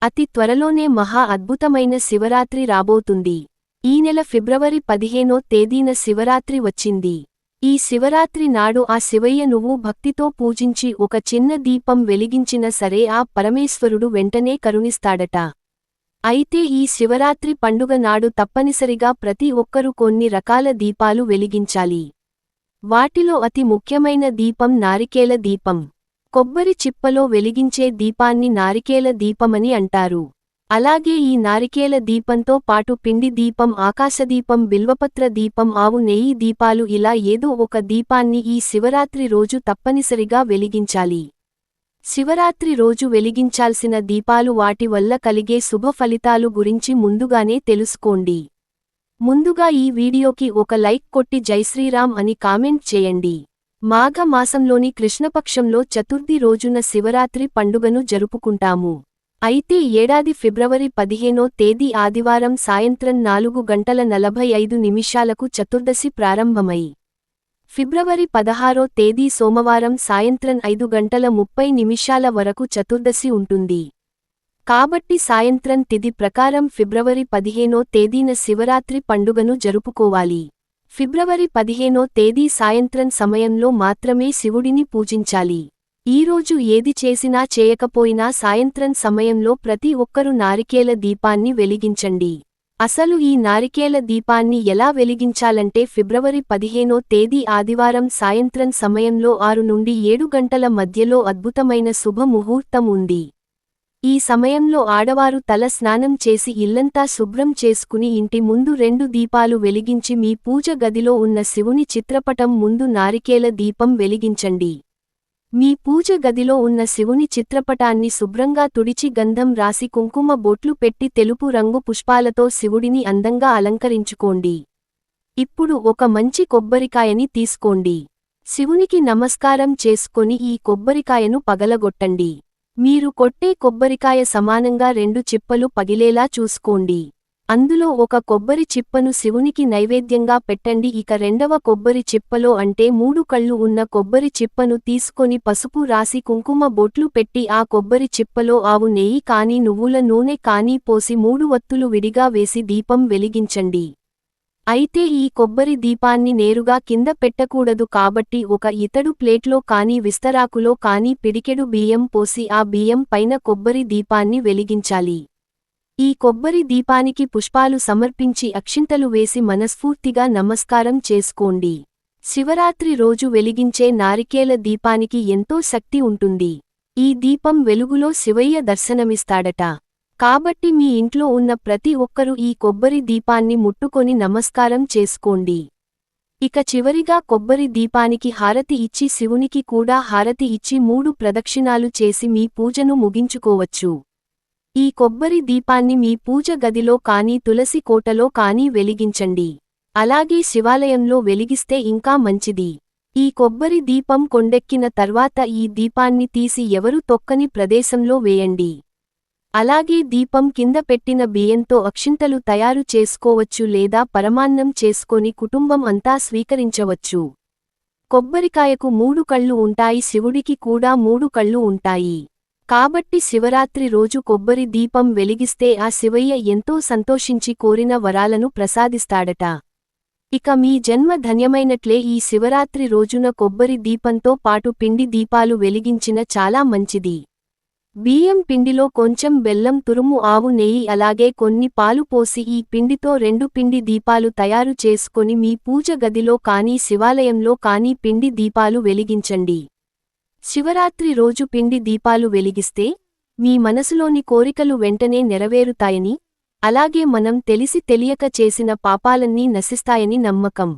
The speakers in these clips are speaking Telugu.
అతి త్వరలోనే మహా అద్భుతమైన శివరాత్రి రాబోతుంది. ఈ నెల ఫిబ్రవరి 15వ తేదీన శివరాత్రి వచ్చింది. ఈ శివరాత్రి నాడు ఆ శివయ్య నువ్వు భక్తితో పూజించి ఒక చిన్న దీపం వెలిగించిన సరే ఆ పరమేశ్వరుడు వెంటనే కరుణిస్తాడట. అయితే ఈ శివరాత్రి పండుగ నాడు తప్పనిసరిగా ప్రతి ఒక్కరూ కొన్ని రకాల దీపాలు వెలిగించాలి. వాటిలో అతి ముఖ్యమైన దీపం నారికేల దీపం. కొబ్బరి చిప్పలో వెలిగించే దీపాన్ని నారికేల దీపమని అంటారు. అలాగే ఈ నారికేల దీపంతో పాటు పిండి దీపం, ఆకాశదీపం, బిల్వపత్ర దీపం, ఆవు నెయ్యి దీపాలు ఇలా ఏదో ఒక దీపాన్ని ఈ శివరాత్రి రోజు తప్పనిసరిగా వెలిగించాలి. శివరాత్రి రోజు వెలిగించాల్సిన దీపాలు, వాటి వల్ల కలిగే శుభ ఫలితాలు గురించి ముందుగానే తెలుసుకోండి. ముందుగా ఈ వీడియోకి ఒక లైక్ కొట్టి జైశ్రీరామ్ అని కామెంట్ చేయండి. మాఘ మాసంలోని కృష్ణపక్షంలో చతుర్థి రోజున శివరాత్రి పండుగను జరుపుకుంటాము. అయితే ఏడాది ఫిబ్రవరి 15వ తేదీ ఆదివారం సాయంత్రం 4:45 చతుర్దశి ప్రారంభమై ఫిబ్రవరి 16వ తేదీ సోమవారం సాయంత్రం 5:30 వరకు చతుర్దశి ఉంటుంది. కాబట్టి సాయంత్రం తిథి ప్రకారం ఫిబ్రవరి 15వ తేదీన శివరాత్రి పండుగను జరుపుకోవాలి. ఫిబ్రవరి 15వ తేదీ సాయంత్రం సమయంలో మాత్రమే శివుడిని పూజించాలి. ఈరోజు ఏది చేసినా చేయకపోయినా సాయంత్రం సమయంలో ప్రతి ఒక్కరూ నారికేల దీపాన్ని వెలిగించండి. అసలు ఈ నారికేల దీపాన్ని ఎలా వెలిగించాలంటే ఫిబ్రవరి 15వ తేదీ ఆదివారం సాయంత్రం సమయంలో 6 నుండి 7 గంటల మధ్యలో అద్భుతమైన శుభ ముహూర్తం ఉంది. ఈ సమయంలో ఆడవారు తల స్నానం చేసి ఇల్లంతా శుభ్రం చేసుకుని ఇంటి ముందు 2 దీపాలు వెలిగించి మీ పూజ గదిలో ఉన్న శివుని చిత్రపటం ముందు నారికేల దీపం వెలిగించండి. మీ పూజ గదిలో ఉన్న శివుని చిత్రపటాన్ని శుభ్రంగా తుడిచి గంధం రాసి కుంకుమ బొట్లు పెట్టి తెలుపు రంగు పుష్పాలతో శివుడిని అందంగా అలంకరించుకోండి. ఇప్పుడు ఒక మంచి కొబ్బరికాయని తీసుకోండి. శివునికి నమస్కారం చేసుకొని ఈ కొబ్బరికాయను పగలగొట్టండి. మీరు కొట్టే కొబ్బరికాయ సమానంగా 2 చిప్పలు పగిలేలా చూసుకోండి. అందులో ఒక కొబ్బరి చిప్పను శివునికి నైవేద్యంగా పెట్టండి. ఇక రెండవ కొబ్బరి చిప్పలో అంటే 3 కళ్ళు ఉన్న కొబ్బరి చిప్పను తీసుకొని పసుపు రాసి కుంకుమ బొట్లు పెట్టి ఆ కొబ్బరి చిప్పలో ఆవు నెయ్యి కానీ నువ్వుల నూనె కానీ పోసి 3 వత్తులు విడిగా వేసి దీపం వెలిగించండి. అయితే ఈ కొబ్బరి దీపాన్ని నేరుగా కింద పెట్టకూడదు కాబట్టి ఒక ఇతడు ప్లేట్లో కానీ విస్తరాకులో కానీ పిడికెడు బియ్యం పోసి ఆ బియ్యం పైన కొబ్బరి దీపాన్ని వెలిగించాలి. ఈ కొబ్బరి దీపానికి పుష్పాలు సమర్పించి అక్షింతలు వేసి మనస్ఫూర్తిగా నమస్కారం చేసుకోండి. శివరాత్రి రోజు వెలిగించే నారికేల దీపానికి ఎంతో శక్తి ఉంటుంది. ఈ దీపం వెలుగులో శివయ్య దర్శనమిస్తాడట. కాబట్టి మీ ఇంట్లో ఉన్న ప్రతి ఒక్కరూ ఈ కొబ్బరి దీపాన్ని ముట్టుకొని నమస్కారం చేసుకోండి. ఇక చివరిగా కొబ్బరి దీపానికి హారతి ఇచ్చి శివునికి కూడా హారతి ఇచ్చి 3 ప్రదక్షిణాలు చేసి మీ పూజను ముగించుకోవచ్చు. ఈ కొబ్బరి దీపాన్ని మీ పూజ గదిలో కానీ తులసి కోటలో కానీ వెలిగించండి. అలాగే శివాలయంలో వెలిగిస్తే ఇంకా మంచిది. ఈ కొబ్బరి దీపం కొండెక్కిన తర్వాత ఈ దీపాన్ని తీసి ఎవరు తొక్కని ప్రదేశంలో వేయండి. అలాగే దీపం కింద పెట్టిన బియ్యంతో అక్షింతలు తయారు చేసుకోవచ్చు లేదా పరమాన్నం చేసుకొని కుటుంబం అంతా స్వీకరించవచ్చు. కొబ్బరికాయకు 3 కళ్ళు ఉంటాయి, శివుడికి కూడా 3 కళ్ళు ఉంటాయి. కాబట్టి శివరాత్రి రోజు కొబ్బరి దీపం వెలిగిస్తే ఆ శివయ్య ఎంతో సంతోషించి కోరిన వరాలను ప్రసాదిస్తాడట. ఇక మీ జన్మ ధన్యమైనట్లే. ఈ శివరాత్రి రోజున కొబ్బరి దీపంతో పాటు పిండి దీపాలు వెలిగించిన చాలా మంచిది. బియ్యం పిండిలో కొంచెం బెల్లం తురుము, ఆవు నెయ్యి అలాగే కొన్ని పాలు పోసి ఈ పిండితో 2 పిండి దీపాలు తయారు చేసుకొని మీ పూజ గదిలో కానీ శివాలయంలో కానీ పిండి దీపాలు వెలిగించండి. శివరాత్రి రోజు పిండి దీపాలు వెలిగిస్తే మీ మనసులోని కోరికలు వెంటనే నెరవేరుతాయని, అలాగే మనం తెలిసి తెలియక చేసిన పాపాలన్నీ నశిస్తాయని నమ్మకం.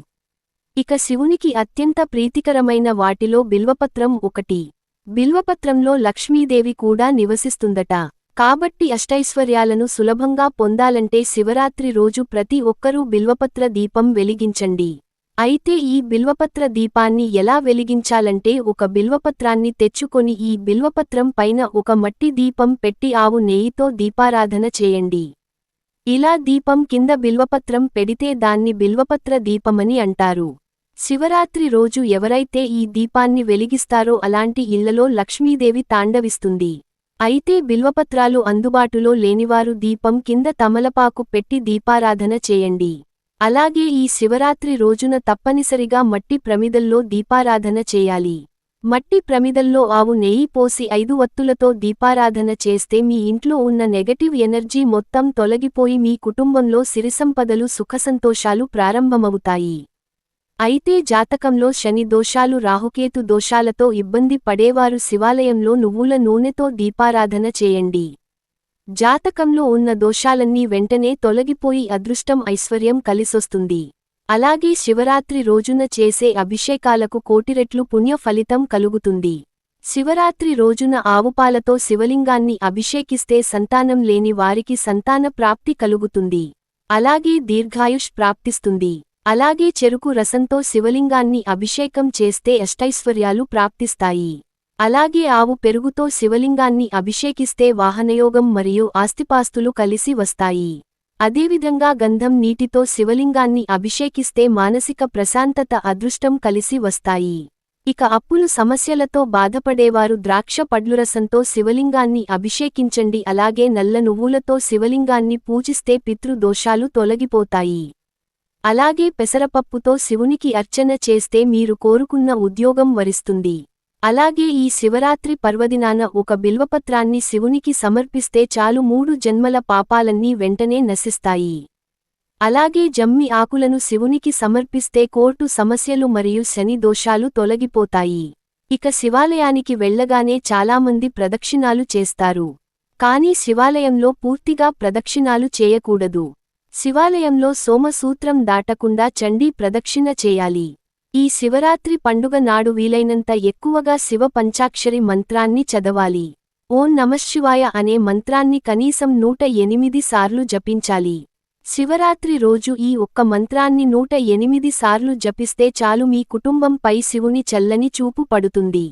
ఇక శివునికి అత్యంత ప్రీతికరమైన వాటిలో బిల్వపత్రం ఒకటి. బిల్వపత్రంలో లక్ష్మీదేవి కూడా నివసిస్తుందట. కాబట్టి అష్టైశ్వర్యాలను సులభంగా పొందాలంటే శివరాత్రి రోజు ప్రతి ఒక్కరూ బిల్వపత్ర దీపం వెలిగించండి. అయితే ఈ బిల్వపత్ర దీపాన్ని ఎలా వెలిగించాలంటే ఒక బిల్వపత్రాన్ని తెచ్చుకొని ఈ బిల్వపత్రం పైన ఒక మట్టి దీపం పెట్టి ఆవు నెయ్యితో దీపారాధన చేయండి. ఇలా దీపం కింద బిల్వపత్రం పెడితే దాన్ని బిల్వపత్ర దీపమని అంటారు. శివరాత్రి రోజు ఎవరైతే ఈ దీపాన్ని వెలిగిస్తారో అలాంటి ఇళ్లలో లక్ష్మీదేవి తాండవిస్తుంది. అయితే బిల్వపత్రాలు అందుబాటులో లేనివారు దీపం కింద తమలపాకు పెట్టి దీపారాధన చేయండి. అలాగే ఈ శివరాత్రి రోజున తప్పనిసరిగా మట్టి ప్రమిదల్లో దీపారాధన చేయాలి. మట్టి ప్రమిదల్లో ఆవు నెయ్యి పోసి 5 వత్తులతో దీపారాధన చేస్తే మీ ఇంట్లో ఉన్న నెగటివ్ ఎనర్జీ మొత్తం తొలగిపోయి మీ కుటుంబంలో సిరిసంపదలు సుఖసంతోషాలు ప్రారంభమవుతాయి. అయితే జాతకంలో శని దోషాలు రాహుకేతు దోషాలతో ఇబ్బంది పడేవారు శివాలయంలో నువ్వుల నూనెతో దీపారాధన చేయండి. జాతకంలో ఉన్న దోషాలన్నీ వెంటనే తొలగిపోయి అదృష్టం ఐశ్వర్యం కలిసొస్తుంది. అలాగే శివరాత్రి రోజున చేసే అభిషేకాలకు కోటిరెట్లు పుణ్య ఫలితం కలుగుతుంది. శివరాత్రి రోజున ఆవుపాలతో శివలింగాన్ని అభిషేకిస్తే సంతానం లేని వారికి సంతాన ప్రాప్తి కలుగుతుంది. అలాగే దీర్ఘాయుష్ ప్రాప్తిస్తుంది. అలాగే చెరుకు రసంతో శివలింగాన్ని అభిషేకం చేస్తే అష్టైశ్వర్యాలు ప్రాప్తిస్తాయి. అలాగే ఆవు పెరుగుతో శివలింగాన్ని అభిషేకిస్తే వాహనయోగం మరియు ఆస్తిపాస్తులు కలిసి వస్తాయి. అదేవిధంగా గంధం నీటితో శివలింగాన్ని అభిషేకిస్తే మానసిక ప్రశాంతత అదృష్టం కలిసి వస్తాయి. ఇక అప్పులు సమస్యలతో బాధపడేవారు ద్రాక్ష పడ్లురసంతో శివలింగాన్ని అభిషేకించండి. అలాగే నల్ల నువ్వులతో శివలింగాన్ని పూజిస్తే పితృ దోషాలు తొలగిపోతాయి. అలాగే పెసరపప్పుతో శివునికి అర్చన చేస్తే మీరు కోరుకున్న ఉద్యోగం వరిస్తుంది. అలాగే ఈ శివరాత్రి పర్వదినాన ఒక బిల్వపత్రాన్ని శివునికి సమర్పిస్తే చాలు 3 జన్మల పాపాలన్నీ వెంటనే నశిస్తాయి. అలాగే జమ్మి ఆకులను శివునికి సమర్పిస్తే కోర్టు సమస్యలు మరియు శని దోషాలు తొలగిపోతాయి. ఇక శివాలయానికి వెళ్లగానే చాలామంది ప్రదక్షిణాలు చేస్తారు. కానీ శివాలయంలో పూర్తిగా ప్రదక్షిణాలు చేయకూడదు. శివాలయంలో సోమసూత్రం దాటకుండా చండీ ప్రదక్షిణ చేయాలి. ఈ శివరాత్రి పండుగ నాడు వీలైనంత ఎక్కువగా శివ పంచాక్షరి మంత్రాన్ని చదవాలి. ఓం నమశ్శివాయ అనే మంత్రాన్ని కనీసం 108 సార్లు జపించాలి. శివరాత్రి రోజు ఈ ఒక్క మంత్రాన్ని 108 సార్లు జపిస్తే చాలు మీ కుటుంబంపై శివుని చల్లని చూపు పడుతుంది.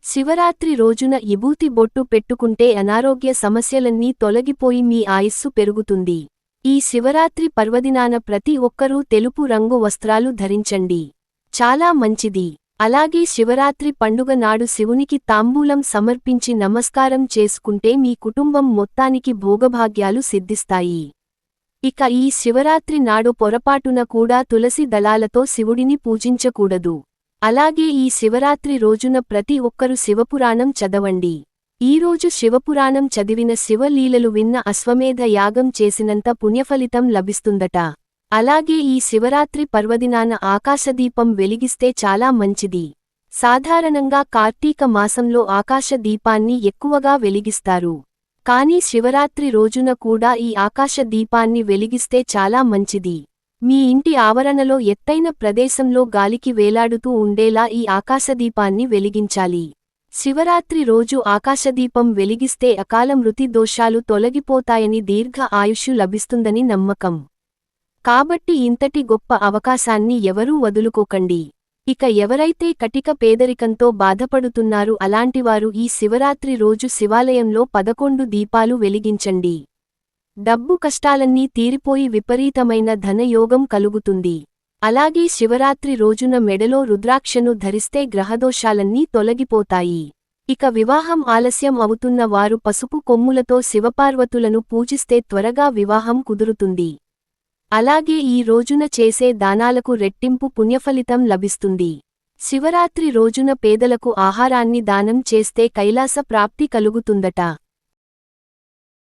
శివరాత్రి రోజున విభూతి బొట్టు పెట్టుకుంటే అనారోగ్య సమస్యలన్నీ తొలగిపోయి మీ ఆయుస్సు పెరుగుతుంది. ఈ శివరాత్రి పర్వదినాన ప్రతి ఒక్కరూ తెలుపు రంగు వస్త్రాలు ధరించండి. చాలా మంచిది. అలాగే శివరాత్రి పండుగ నాడు శివునికి తాంబూలం సమర్పించి నమస్కారం చేసుకుంటే మీ కుటుంబం మొత్తానికి భోగభాగ్యాలు సిద్ధిస్తాయి. ఇక ఈ శివరాత్రి నాడు పొరపాటున కూడా తులసి దళాలతో శివుడిని పూజించకూడదు. అలాగే ఈ శివరాత్రి రోజున ప్రతి ఒక్కరు శివపురాణం చదవండి. ఈరోజు శివపురాణం చదివిన శివలీలలు విన్న అశ్వమేధ యాగం చేసినంత పుణ్యఫలితం లభిస్తుందట. అలాగే ఈ శివరాత్రి పర్వదినాన ఆకాశదీపం వెలిగిస్తే చాలా మంచిది. సాధారణంగా కార్తీక మాసంలో ఆకాశదీపాన్ని ఎక్కువగా వెలిగిస్తారు. కానీ శివరాత్రి రోజున కూడా ఈ ఆకాశ దీపాన్ని వెలిగిస్తే చాలా మంచిది. మీ ఇంటి ఆవరణలో ఎత్తైన ప్రదేశంలో గాలికి వేలాడుతూ ఉండేలా ఈ ఆకాశదీపాన్ని వెలిగించాలి. శివరాత్రి రోజు ఆకాశదీపం వెలిగిస్తే అకాల మృతి దోషాలు తొలగిపోతాయని దీర్ఘ ఆయుష్షు లభిస్తుందని నమ్మకం. కాబట్టి ఇంతటి గొప్ప అవకాశాన్ని ఎవరూ వదులుకోకండి. ఇక ఎవరైతే కటిక పేదరికంతో బాధపడుతున్నారో అలాంటివారు ఈ శివరాత్రి రోజు శివాలయంలో 11 దీపాలు వెలిగించండి. డబ్బు కష్టాలన్నీ తీరిపోయి విపరీతమైన ధనయోగం కలుగుతుంది. అలాగే శివరాత్రి రోజున మెడలో రుద్రాక్షను ధరిస్తే గ్రహదోషాలన్నీ తొలగిపోతాయి. ఇక వివాహం ఆలస్యం అవుతున్న వారు పసుపు కొమ్ములతో శివపార్వతులను పూజిస్తే త్వరగా వివాహం కుదురుతుంది. అలాగే ఈ రోజున చేసే దానాలకు రెట్టింపు పుణ్యఫలితం లభిస్తుంది. శివరాత్రి రోజున పేదలకు ఆహారాన్ని దానం చేస్తే కైలాస ప్రాప్తి కలుగుతుందట.